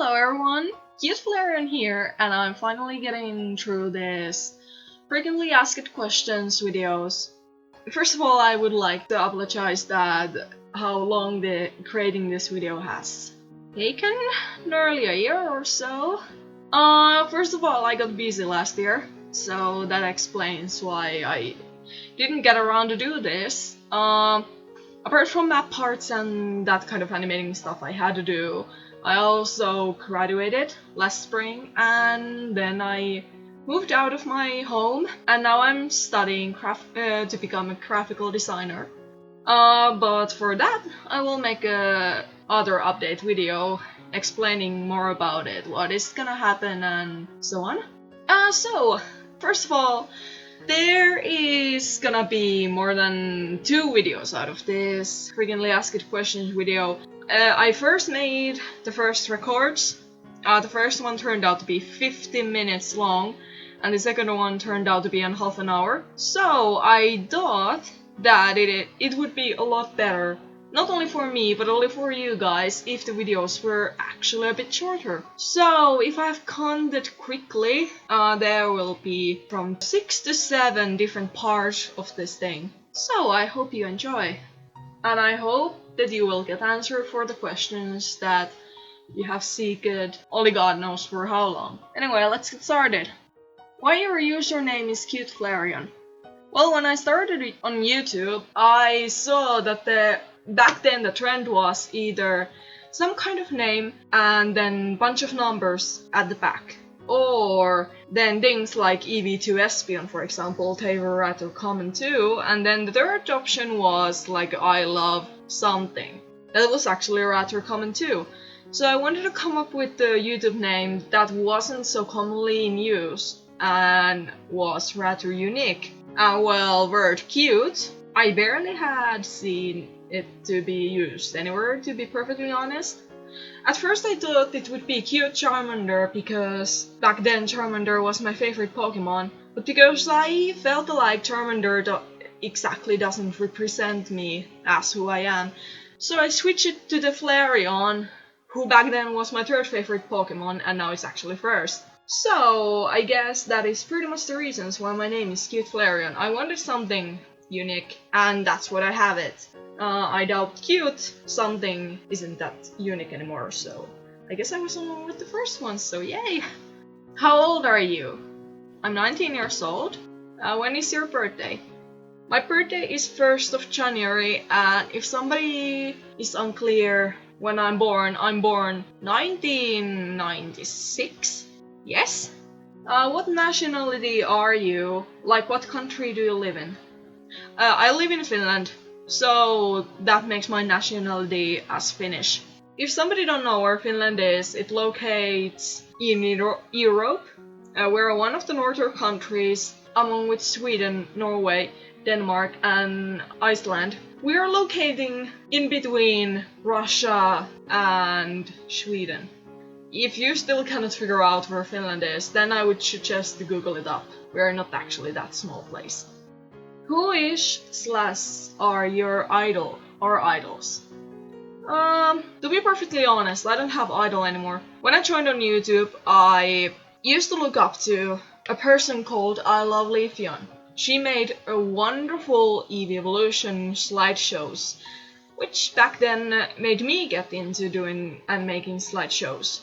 Hello everyone, CuteFlareon here, and I'm finally getting through this frequently asked questions videos. First of all, I would like to apologize that how long creating this video has taken, nearly a year or so. First of all, I got busy last year, so that explains why I didn't get around to do this. Apart from map parts and that kind of animating stuff I had to do, I also graduated last spring, and then I moved out of my home, and now I'm studying to become a graphical designer. But for that, I will make a other update video explaining more about it, what is gonna happen and so on. So, first of all, there is gonna be more than 2 videos out of this frequently asked questions video. I first made the first records. The first one turned out to be 50 minutes long, and the second one turned out to be in half an hour. So I thought that it would be a lot better, not only for me, but only for you guys, if the videos were actually a bit shorter. So if I've counted quickly, there will be from 6 to 7 different parts of this thing. So I hope you enjoy. And I hope that you will get answer for the questions that you have seeked only God knows for how long. Anyway, let's get started. Why your username is CuteFlareon? Well, when I started on YouTube, I saw that back then the trend was either some kind of name and then bunch of numbers at the back. Or then things like EV2 Espion, for example, they were rather common too. And then the third option was like I love something. That was actually rather common too. So I wanted to come up with a YouTube name that wasn't so commonly in use and was rather unique. Well, word cute, I barely had seen it to be used anywhere, to be perfectly honest. At first I thought it would be CuteCharmander because back then Charmander was my favorite Pokemon, but because I felt like Charmander exactly doesn't represent me as who I am, so I switched it to the Flareon, who back then was my third favorite Pokemon and now it's actually first. So I guess that is pretty much the reasons why my name is CuteFlareon. I wanted something unique, and that's what I have it. I doubt cute something isn't that unique anymore, so I guess I was on with the first one, so yay! How old are you? I'm 19 years old. When is your birthday? My birthday is 1st of January, and if somebody is unclear when I'm born 1996? Yes? What nationality are you? Like, what country do you live in? I live in Finland, so that makes my nationality as Finnish. If somebody don't know where Finland is, it locates in Europe. We're one of the northern countries, among which Sweden, Norway, Denmark and Iceland. We are locating in between Russia and Sweden. If you still cannot figure out where Finland is, then I would suggest to Google it up. We're not actually that small place. Who is/are your idol or idols? To be perfectly honest, I don't have idol anymore. When I joined on YouTube, I used to look up to a person called I Love Leafeon. She made a wonderful EV Evolution slideshows, which back then made me get into doing and making slideshows.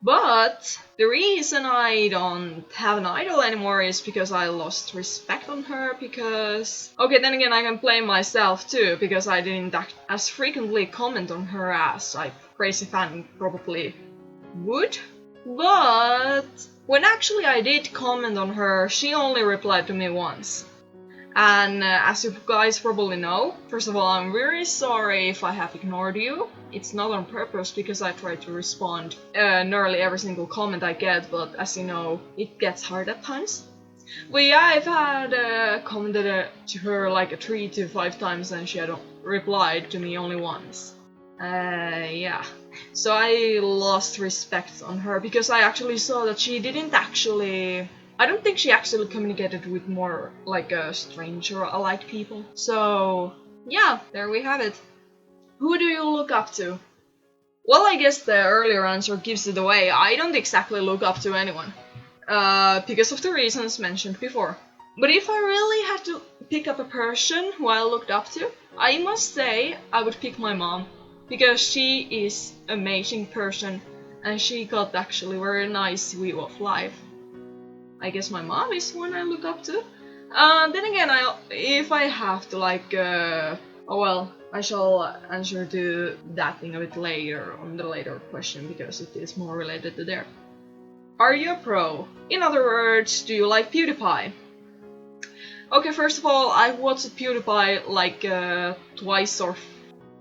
But the reason I don't have an idol anymore is because I lost respect on her, because... Okay, then again I can blame myself too, because I didn't as frequently comment on her as a crazy fan probably would. But when actually I did comment on her, she only replied to me once. And as you guys probably know, first of all, I'm very sorry if I have ignored you. It's not on purpose because I try to respond nearly every single comment I get, but as you know, it gets hard at times. But yeah, I've had commented to her like 3 to 5 times and she had replied to me only once. Yeah. So I lost respect on her because I actually saw that she didn't actually... I don't think she actually communicated with more like a stranger-alike people. So, yeah, there we have it. Who do you look up to? Well, I guess the earlier answer gives it away. I don't exactly look up to anyone. Because of the reasons mentioned before. But if I really had to pick up a person who I looked up to, I must say I would pick my mom. Because she is an amazing person and she got actually very nice view of life. I guess my mom is one I look up to. Then again, if I have to oh well, I shall answer to that thing a bit later on the later question because it is more related to there. Are you a pro? In other words, do you like PewDiePie? Okay, first of all, I've watched PewDiePie like twice or...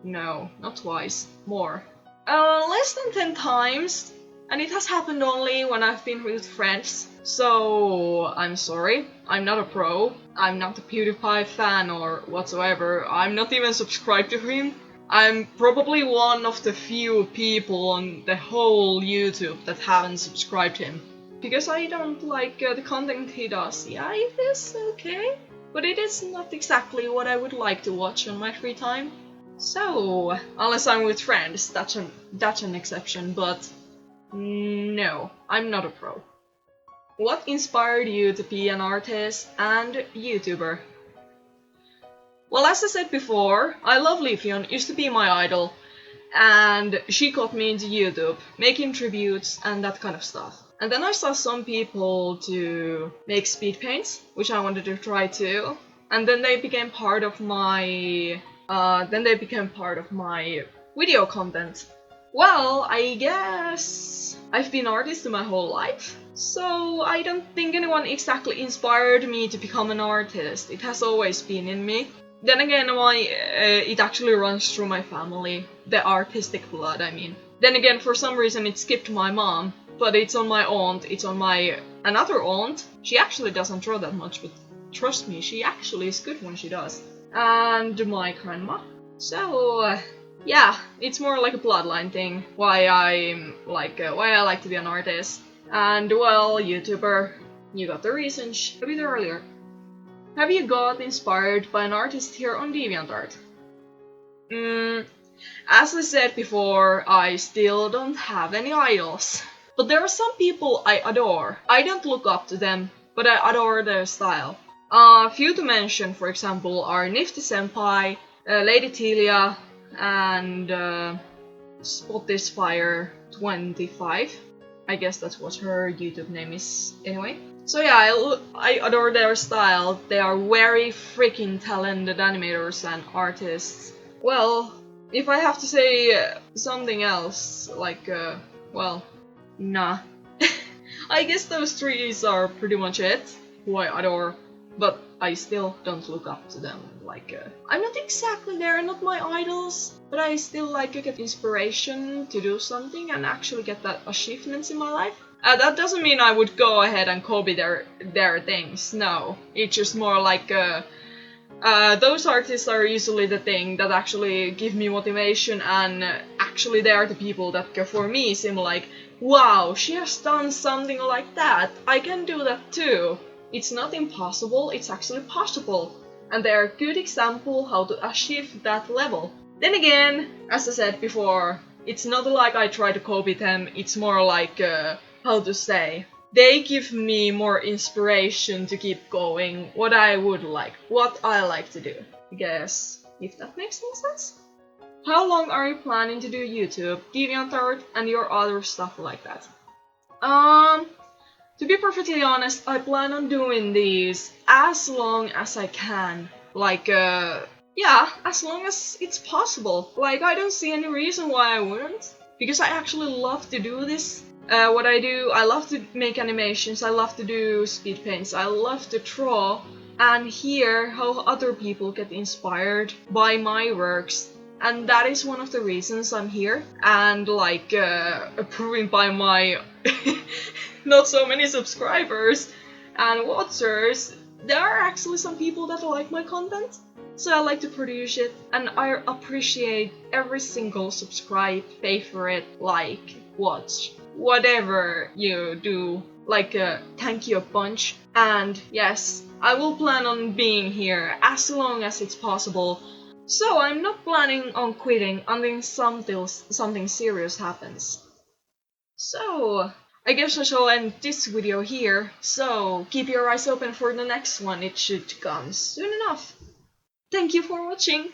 no, not twice, more. Less than 10 times, and it has happened only when I've been with friends. So, I'm sorry, I'm not a pro, I'm not a PewDiePie fan or whatsoever, I'm not even subscribed to him. I'm probably one of the few people on the whole YouTube that haven't subscribed to him. Because I don't like the content he does. Yeah, it is okay, but it is not exactly what I would like to watch on my free time. So, unless I'm with friends, that's an exception, but no, I'm not a pro. What inspired you to be an artist and YouTuber? Well, as I said before, I love Flareon, used to be my idol, and she got me into YouTube, making tributes and that kind of stuff. And then I saw some people to make speed paints, which I wanted to try too, and then they became part of my video content. Well, I guess I've been an artist my whole life, so I don't think anyone exactly inspired me to become an artist. It has always been in me. Then again, it actually runs through my family, the artistic blood, I mean. Then again, for some reason it skipped my mom, but it's on my aunt, it's on my another aunt. She actually doesn't draw that much, but trust me, she actually is good when she does. And my grandma. So, yeah, it's more like a bloodline thing, why I like to be an artist. And well, YouTuber, you got the reasons a bit earlier. Have you got inspired by an artist here on DeviantArt? As I said before, I still don't have any idols. But there are some people I adore. I don't look up to them, but I adore their style. Few to mention, for example, are Nifty Senpai, Lady Telia, and Spotifire25. I guess that's what her YouTube name is anyway. So yeah, I adore their style. They are very freaking talented animators and artists. Well, if I have to say something else, well, nah. I guess those three are pretty much it, who I adore, but I still don't look up to them. I'm not exactly they're not my idols, but I still get inspiration to do something and actually get that achievements in my life. That doesn't mean I would go ahead and copy their things, no. It's just more those artists are usually the thing that actually give me motivation, and actually they are the people that for me seem like, wow, she has done something like that, I can do that too. It's not impossible, it's actually possible, and they are a good example how to achieve that level. Then again, as I said before, it's not like I try to copy them, it's more how to say, they give me more inspiration to keep going, what I like to do. I guess, if that makes any sense. How long are you planning to do YouTube, DeviantArt, and your other stuff like that? To be perfectly honest, I plan on doing these as long as I can. Yeah, as long as it's possible. I don't see any reason why I wouldn't. Because I actually love to do this. What I do, I love to make animations, I love to do speed paints, I love to draw and hear how other people get inspired by my works. And that is one of the reasons I'm here. And proven by my not so many subscribers and watchers, there are actually some people that like my content. So I like to produce it, and I appreciate every single subscribe, favorite, like, watch, whatever you do. Thank you a bunch. And yes, I will plan on being here as long as it's possible. So I'm not planning on quitting until something serious happens. So I guess I shall end this video here, so keep your eyes open for the next one, it should come soon enough. Thank you for watching!